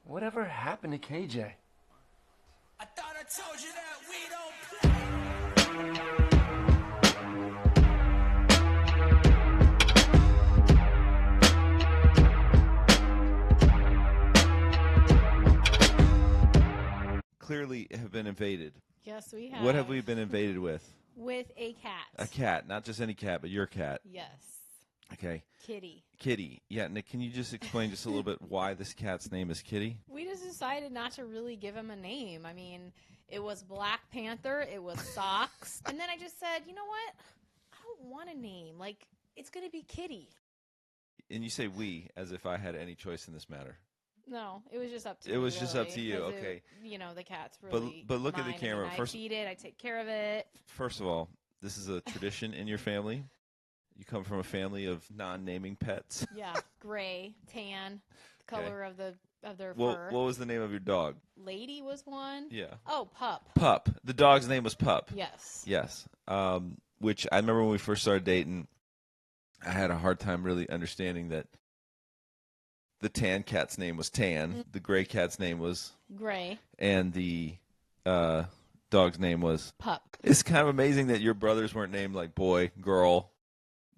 Whatever happened to KJ? I thought I told you that we don't play. Clearly have been invaded. Yes, we have. What have we been invaded with? With a cat. A cat, not just any cat, but your cat. Yes. Okay. Kitty. Yeah, Nick, can you just explain just a little bit why this cat's name is Kitty? We just decided not to really give him a name. I mean, it was Black Panther, it was Socks, and then I just said, you know what? I don't want a name. Like, it's going to be Kitty. And you say we, as if I had any choice in this matter. No, it was just up to It you. was just up to you, 'cause okay. The cat's really But look at the mine. camera. I mean, First- I feed it, I take care of it. First of all, this is a tradition in your family. You come from a family of non-naming pets. Yeah, gray, tan, the color of their Well, fur. what was the name of your dog? Lady was one. Yeah. Oh, Pup. Pup. The dog's name was Pup. Yes. Yes. Which I remember when we first started dating, I had a hard time really understanding that the tan cat's name was Tan, Mm-hmm. the gray cat's name was Gray. and the dog's name was Pup. It's kind of amazing that your brothers weren't named like boy, girl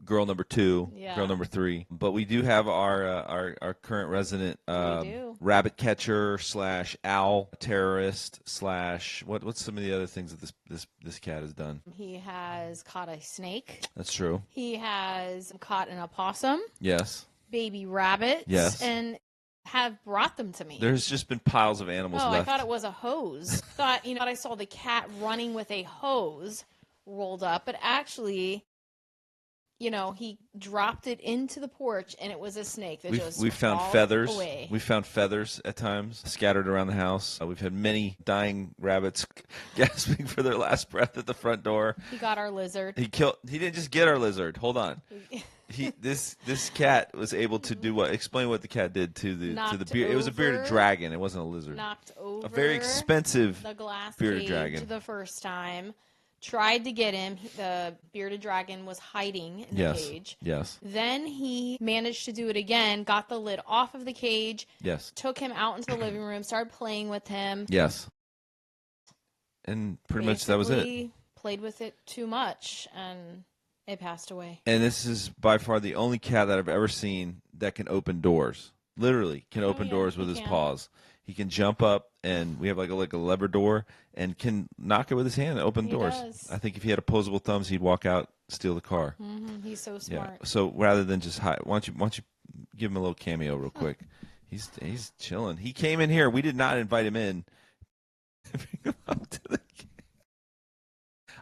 number 2, Yeah. girl number 3. But we do have our current resident do. rabbit catcher / owl terrorist / what's some of the other things that this cat has done? He has caught a snake. That's true. He has caught an opossum, Yes. baby rabbits, Yes. and have brought them to me. There's just been piles of animals Oh, left. I thought it was a hose. I saw the cat running with a hose rolled up, but actually, he dropped it into the porch, and it was a snake that just We found crawled feathers. away. We found feathers at times scattered around the house. We've had many dying rabbits gasping for their last breath at the front door. He got our lizard. He didn't just get our lizard. Hold on. This cat was able to do what? Explain what the cat did to the Knocked beard. It was a bearded over- dragon. It wasn't a lizard. Knocked over A very expensive the glass bearded cage dragon. the first time. Tried to get him. The bearded dragon was hiding in the Yes. cage. Yes. Then he managed to do it again, got the lid off of the cage, Yes. took him out into the living room, started playing with him. Yes. And pretty much that was it. Basically played with it too much, and it passed away. And this is by far the only cat that I've ever seen that can open doors. Literally can open yeah, doors with he his can. paws. He can jump up, and we have like a lever door, and can knock it with his hand and open He doors. does. I think if he had opposable thumbs, he'd walk out, steal the car. He's so Yeah. smart. So rather than just hide, why don't you give him a little cameo real quick? He's chilling. He came in here. We did not invite him in. Bring him up to the.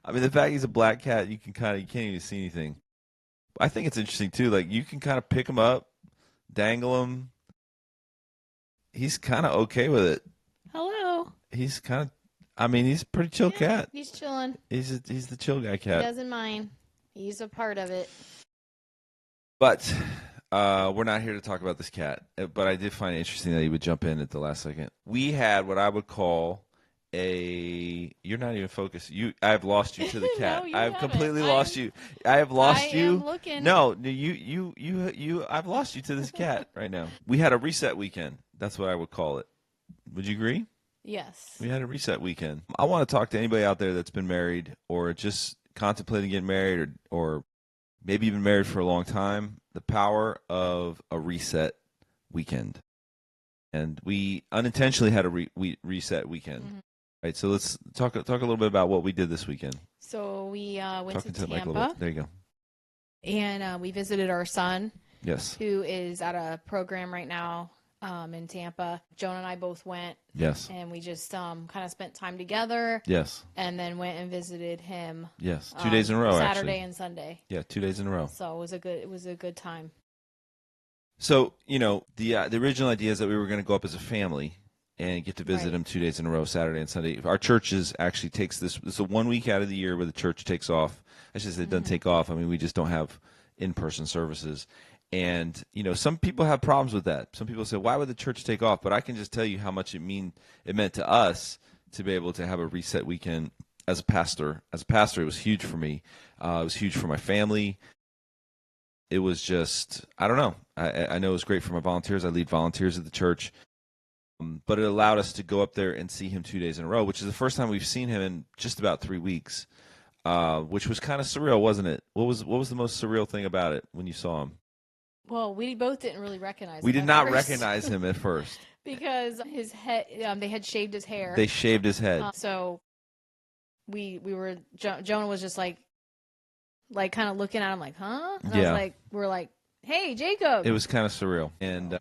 I mean, the fact he's a black cat, you can't even see anything. I think it's interesting too. Like you can kind of pick him up, dangle him. He's kind of okay with it. Hello. He's kind of. I mean, he's a pretty chill cat. He's chilling. He's the chill guy He cat. doesn't mind. He's a part of it. But we're not here to talk about this cat. But I did find it interesting that he would jump in at the last second. We had what I would call you're not even focused. I have lost you to the cat. No, you I've haven't. completely lost you. I have lost I you. am looking. No, you. I've lost you to this cat right now. We had a reset weekend. That's what I would call it. Would you agree? Yes. We had a reset weekend. I want to talk to anybody out there that's been married or just contemplating getting married or maybe even married for a long time. The power of a reset weekend. And we unintentionally had a reset weekend. Mm-hmm. Right, so let's talk a little bit about what we did this weekend. So we went Talking to to the mic a little Tampa, bit. There you go. and we visited our son, Yes. who is at a program right now in Tampa. Joan and I both went, Yes. and we just kind of spent time together, Yes. and then went and visited him. Yes. 2 days in a row, Saturday actually. and Sunday. Yeah, 2 days in a row. So it was a good time. So, the original idea is that we were going to go up as a family and get to visit Right. him 2 days in a row, Saturday and Sunday. Our church actually takes this. It's a 1 week out of the year where the church takes off. I should say it doesn't take off. I mean, we just don't have in-person services. And, some people have problems with that. Some people say, why would the church take off? But I can just tell you how much it meant to us to be able to have a reset weekend as a pastor. As a pastor, it was huge for me. It was huge for my family. It was just, I don't know. I know it was great for my volunteers. I lead volunteers at the church. But it allowed us to go up there and see him 2 days in a row, which is the first time we've seen him in just about 3 weeks, which was kind of surreal, wasn't it? What was the most surreal thing about it when you saw him? Well, we both didn't really recognize him. We did at not first. recognize him at first. Because his head, they had shaved his hair. They shaved his head. So we were, Jonah was just like kind of looking at him like, huh? And we're like, hey, Jacob. It was kind of surreal.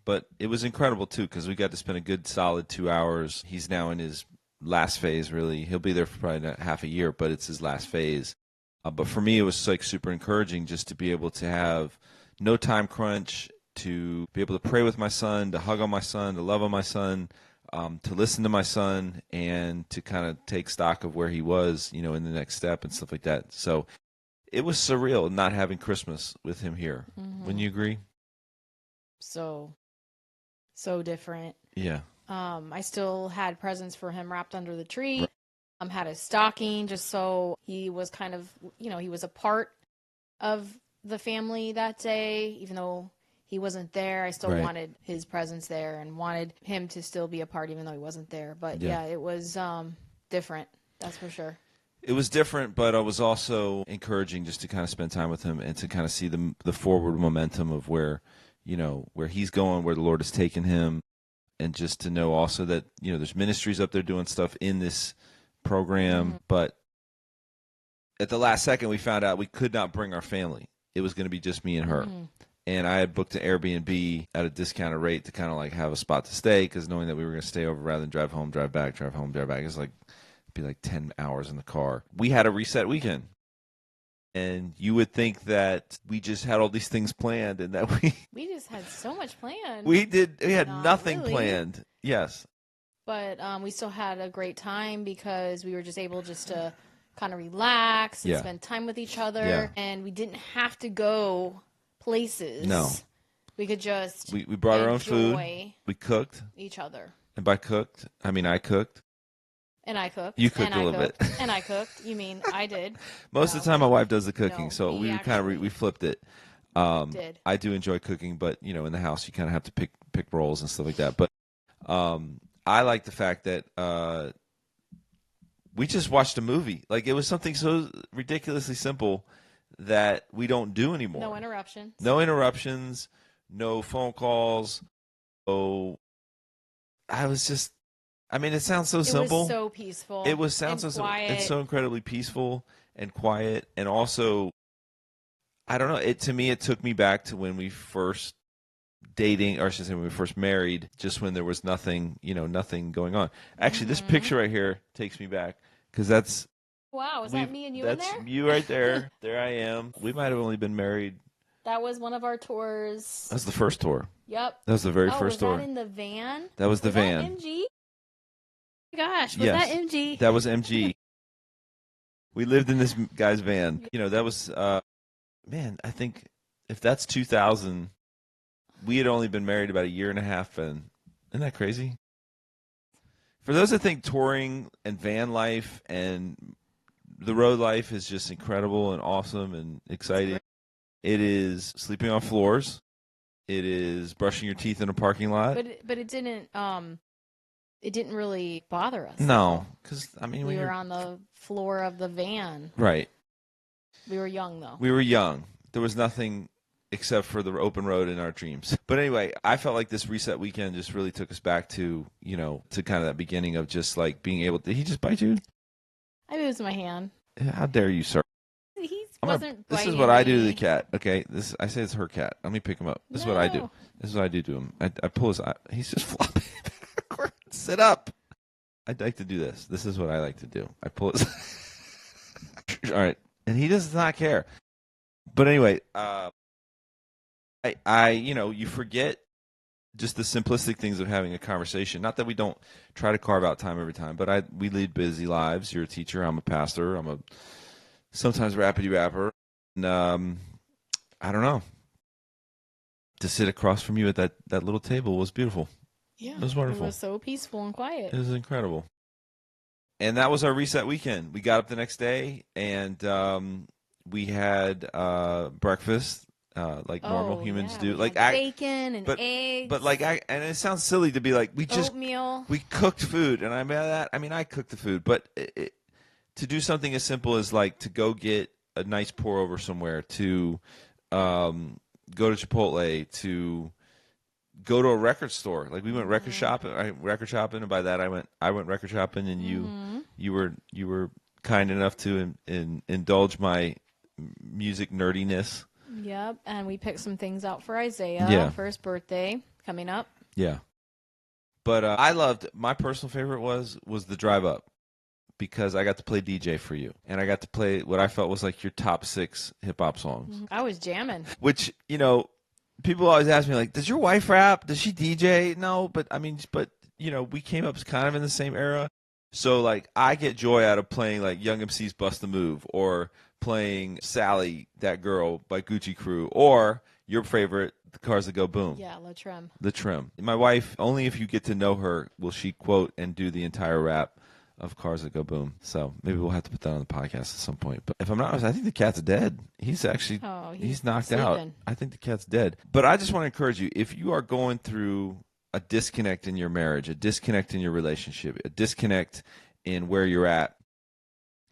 But it was incredible, too, because we got to spend a good solid 2 hours. He's now in his last phase, really. He'll be there for probably half a year, but it's his last phase. But for me, it was like super encouraging just to be able to have no time crunch, to be able to pray with my son, to hug on my son, to love on my son, to listen to my son, and to kind of take stock of where he was, in the next step and stuff like that. So it was surreal not having Christmas with him here. Mm-hmm. Wouldn't you agree? So different. Yeah. I still had presents for him wrapped under the tree. Had a stocking just so he was kind of, he was a part of the family that day, even though he wasn't there. I still wanted his presence there and wanted him to still be a part, even though he wasn't there. But yeah, it was different. That's for sure. It was different, but it was also encouraging just to kind of spend time with him and to kind of see the forward momentum of where he's going, where the Lord has taken him, and just to know also that, there's ministries up there doing stuff in this program. Mm-hmm. But at the last second, we found out we could not bring our family. It was going to be just me and her. Mm-hmm. And I had booked an Airbnb at a discounted rate to kind of like have a spot to stay, because knowing that we were going to stay over rather than drive home, drive back, drive home, drive back. It's like, it'd be like 10 hours in the car. We had a reset weekend. And you would think that we just had all these things planned and that we just had so much planned. We had nothing really planned. Yes. But we still had a great time because we were just able to kind of relax and spend time with each other. Yeah. And we didn't have to go places. No. We could just we brought our own food. We cooked. Each other. And by cooked, I mean I cooked. And I cooked. You cooked a little bit. And I cooked. You mean I did. Most of the time my wife does the cooking, so we kind of we flipped it. Did. I do enjoy cooking, but in the house you kind of have to pick roles and stuff like that. But I like the fact that we just watched a movie. Like, it was something so ridiculously simple that we don't do anymore. No interruptions. No interruptions. No phone calls. Oh, it sounds so simple. It was so peaceful. It's so incredibly peaceful and quiet, and also, I don't know. To me, it took me back to when we first dating, or I should say when we first married, just when there was nothing, nothing going on. Actually, this picture right here takes me back, because that's... Wow, is that me and you in there? That's you right there. There I am. We might have only been married... That was one of our tours. That was the first tour. Yep. That was the very first tour. Was that in the van? That was the van. That MG? Oh my gosh, was that MG? That was MG. We lived in this guy's van. That was... man, I think if that's 2000... We had only been married about a year and a half, and isn't that crazy? For those that think touring and van life and the road life is just incredible and awesome and exciting, it is sleeping on floors. It is brushing your teeth in a parking lot. But it didn't really bother us. No, because we were on the floor of the van. Right. We were young, though. We were young. There was nothing except for the open road in our dreams. But anyway, I felt like this reset weekend just really took us back to, to kind of that beginning of just like being able to... Did he just bite you? I moved my hand. How dare you, sir? He wasn't biting This is what I do to me. the cat, okay? I say it's her cat. Let me pick him up. This is what I do. This is what I do to him. I pull his eye. He's just flopping backward. Sit up. I'd like to do this. This is what I like to do. I pull his... All right. And he does not care. But anyway... you forget just the simplistic things of having a conversation. Not that we don't try to carve out time every time, but we lead busy lives. You're a teacher. I'm a pastor. I'm a sometimes rappity rapper. And I don't know. To sit across from you at that little table was beautiful. Yeah, it was wonderful. It was so peaceful and quiet. It was incredible. And that was our reset weekend. We got up the next day and we had breakfast like normal humans yeah, do. we Like had bacon and eggs. But like and it sounds silly to be like we oatmeal. cooked food, and I cooked the food, but to do something as simple as like to go get a nice pour over somewhere, to go to Chipotle, to go to a record store. Like we went record shopping, and by that I went record shopping, and you were kind enough to indulge my music nerdiness. Yep, and we picked some things out for Isaiah for his birthday coming up. Yeah, but I loved, my personal favorite was the drive up, because I got to play DJ for you, and I got to play what I felt was like your top 6 hip hop songs. I was jamming. Which, you know, people always ask me, like, does your wife rap? Does she DJ? No, but you know, we came up kind of in the same era. So, like, I get joy out of playing, like, Young MC's Bust a Move, or playing Sally, That Girl by Gucci Crew, or your favorite, The Cars That Go Boom. Yeah, La Trim. The Trim. My wife, only if you get to know her will she quote and do the entire rap of Cars That Go Boom. So maybe we'll have to put that on the podcast at some point. But if I'm not honest, I think the cat's dead. He's actually he's knocked out. I think the cat's dead. But I just want to encourage you, if you are going through a disconnect in your marriage, a disconnect in your relationship, a disconnect in where you're at,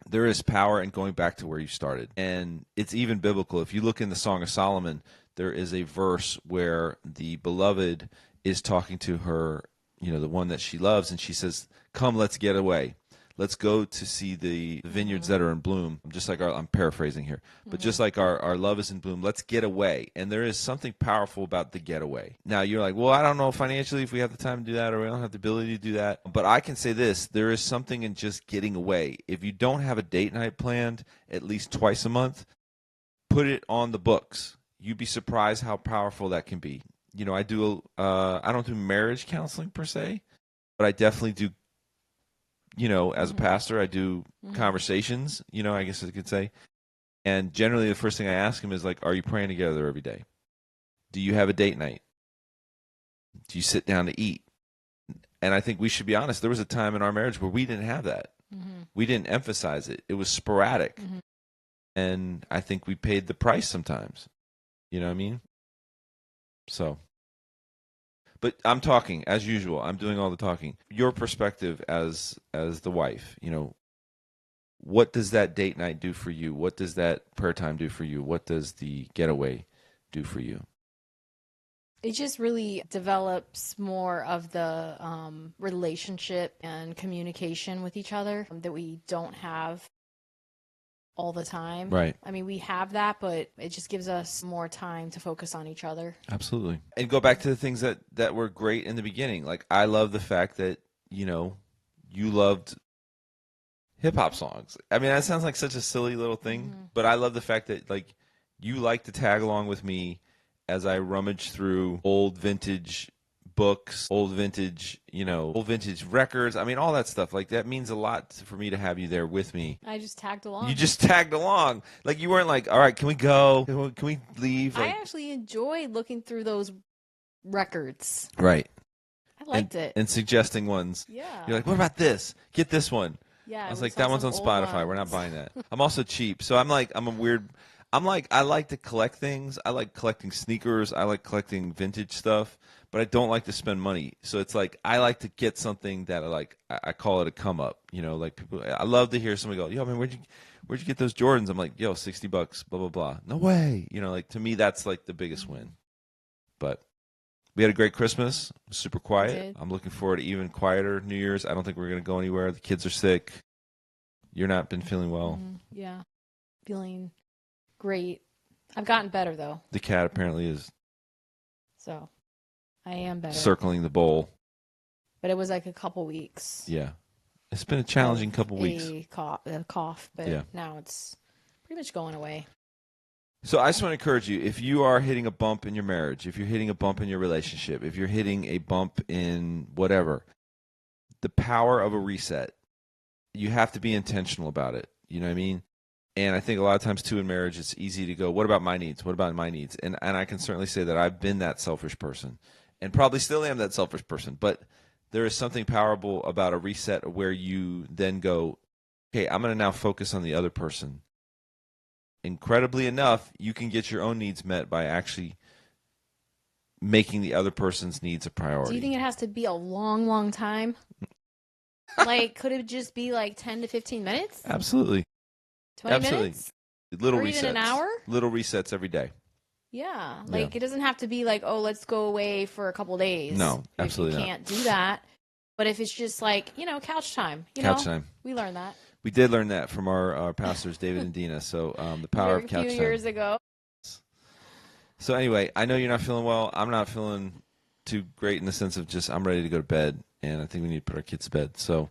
there is power in going back to where you started. And it's even biblical. If you look in the Song of Solomon, there is a verse where the beloved is talking to her, you know, the one that she loves, and she says, "Come, let's get away. Let's go to see the vineyards that are in bloom." Just like I'm paraphrasing here, but just like our love is in bloom, let's get away. And there is something powerful about the getaway. Now you're like, well, I don't know financially if we have the time to do that, or we don't have the ability to do that. But I can say this, there is something in just getting away. If you don't have a date night planned at least twice a month, put it on the books. You'd be surprised how powerful that can be. You know, I don't do marriage counseling per se, but I definitely do. You know, as a pastor, I do conversations, you know, I guess I could say. And generally the first thing I ask him is like, are you praying together every day? Do you have a date night? Do you sit down to eat? And I think we should be honest. There was a time in our marriage where we didn't have that. We didn't emphasize it. It was sporadic. And I think we paid the price sometimes. You know what I mean? So. But I'm talking, as usual. I'm doing all the talking. Your perspective as the wife, you know, what does that date night do for you? What does that prayer time do for you? What does the getaway do for you? It just really develops more of the relationship and communication with each other that we don't have all the time. Right. I mean, we have that, but it just gives us more time to focus on each other. Absolutely. And go back to the things that were great in the beginning. Like, I love the fact that, you know, you loved hip-hop songs. I mean, that sounds like such a silly little thing, but I love the fact that, like, you like to tag along with me as I rummage through old vintage books, old vintage records. I mean, all that stuff. Like, that means a lot for me to have you there with me. I just tagged along. You just tagged along. Like, you weren't like, all right, can we go? Can we leave? Like, I actually enjoyed looking through those records. Right. I liked it. And suggesting ones. Yeah. You're like, what about this? Get this one. Yeah. I was like, that one's on Spotify. We're not buying that. I'm also cheap. So I like to collect things. I like collecting sneakers. I like collecting vintage stuff, but I don't like to spend money. So it's like, I like to get something that I call it a come up, you know, like people, I love to hear somebody go, yo, man, where'd you get those Jordans? I'm like, yo, $60, blah, blah, blah. No way. You know, like, to me, that's like the biggest win. But we had a great Christmas. It was super quiet. I'm looking forward to even quieter New Year's. I don't think we're going to go anywhere. The kids are sick. You're not been feeling well. Yeah. Feeling great. I've gotten better, though. The cat apparently is. So, I am better. Circling the bowl. But it was like a couple weeks. Yeah. It's been a challenging couple weeks. A cough, but now it's pretty much going away. So I just want to encourage you, if you are hitting a bump in your marriage, if you're hitting a bump in your relationship, if you're hitting a bump in whatever, the power of a reset, you have to be intentional about it. You know what I mean? And I think a lot of times, too, in marriage, it's easy to go, what about my needs? What about my needs? And I can certainly say that I've been that selfish person and probably still am that selfish person. But there is something powerful about a reset where you then go, okay, I'm going to now focus on the other person. incredibly enough, you can get your own needs met by actually making the other person's needs a priority. Do you think it has to be a long, long time? Like, could it just be like 10 to 15 minutes? Absolutely. 20 Absolutely. minutes? Little Or resets. even an hour? Little resets every day. Yeah. Like, it doesn't have to be like, oh, let's go away for a couple days. No, absolutely not. You can't do that. But if it's just like, couch time. Couch time. We learned that. We did learn that from our pastors, David and Dina. So the power of couch time. A few years ago. So anyway, I know you're not feeling well. I'm not feeling too great in the sense of just I'm ready to go to bed, and I think we need to put our kids to bed. So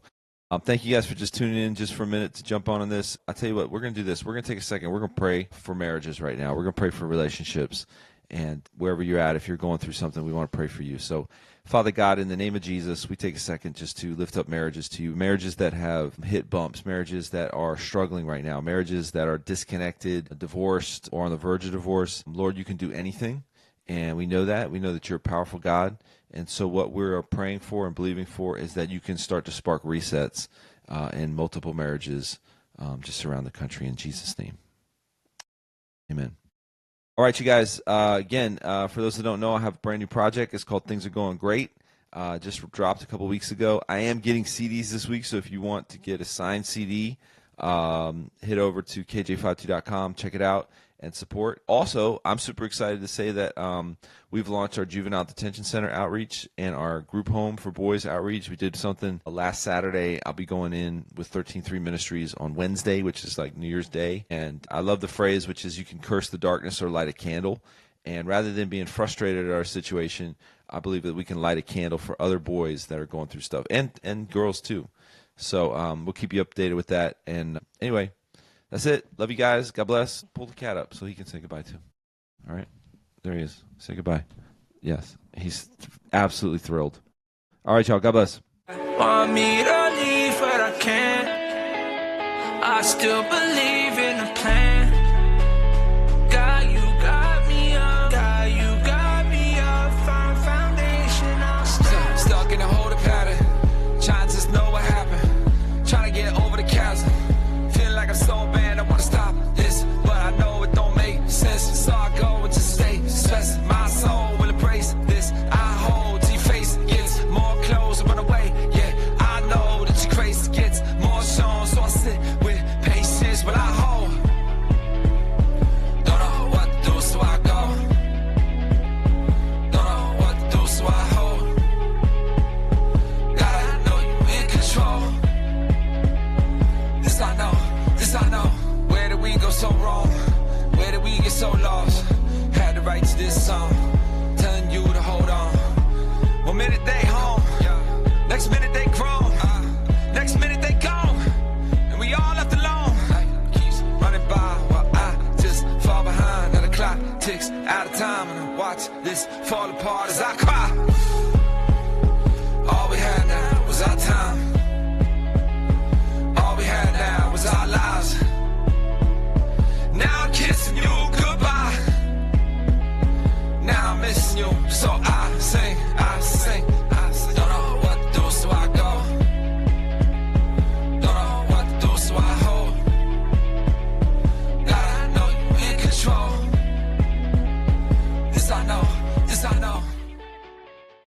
thank you guys for just tuning in just for a minute to jump on this. I'll tell you what, we're going to do this. We're going to take a second. We're going to pray for marriages right now. We're going to pray for relationships. And wherever you're at, if you're going through something, we want to pray for you. So, Father God, in the name of Jesus, we take a second just to lift up marriages to you. Marriages that have hit bumps, marriages that are struggling right now, marriages that are disconnected, divorced, or on the verge of divorce. Lord, you can do anything, and we know that. We know that you're a powerful God. And so what we're praying for and believing for is that you can start to spark resets in multiple marriages just around the country in Jesus' name. Amen. All right, you guys, again, for those that don't know, I have a brand new project. It's called Things Are Going Great. Just dropped a couple weeks ago. I am getting CDs this week, so if you want to get a signed CD, head over to KJ52.com, check it out, and support. Also, I'm super excited to say that we've launched our Juvenile Detention Center outreach and our group home for boys outreach. We did something last Saturday. I'll be going in with 13-3 Ministries on Wednesday, which is like New Year's Day. And I love the phrase, which is you can curse the darkness or light a candle. And rather than being frustrated at our situation, I believe that we can light a candle for other boys that are going through stuff, and girls too. So we'll keep you updated with that. And anyway, that's it. Love you guys. God bless. Pull the cat up so he can say goodbye too. All right. There he is. Say goodbye. Yes. He's absolutely thrilled. All right, y'all. God bless. Want me to leave, but I can't. I still believe in the plan. God, you got me up. God, you got me up. Firm foundation, I'll stand. Stuck in a holding pattern. Trying to just know what happened. Trying to get over the chasm. Feeling like I'm so bad, I want to stop this. But I know it don't make sense. So I go and just stay stressed. My soul will embrace this. I hold till your face gets more close and run away. Yeah, I know that your grace gets more shown. So I sit with patience, but I hold. Don't know what to do, so I go. Don't know what to do, so I hold. Gotta know you in control. This I know, this I know. Where did we go so wrong? Where did we get so lost? Had to write to this song, telling you to hold on. 1 minute they home, next minute they grown, next minute they gone, and we all left alone. Keeps running by while I just fall behind. Now the clock ticks out of time, and I watch this fall apart as I cry. All we had now was our time. All we had now was our lives.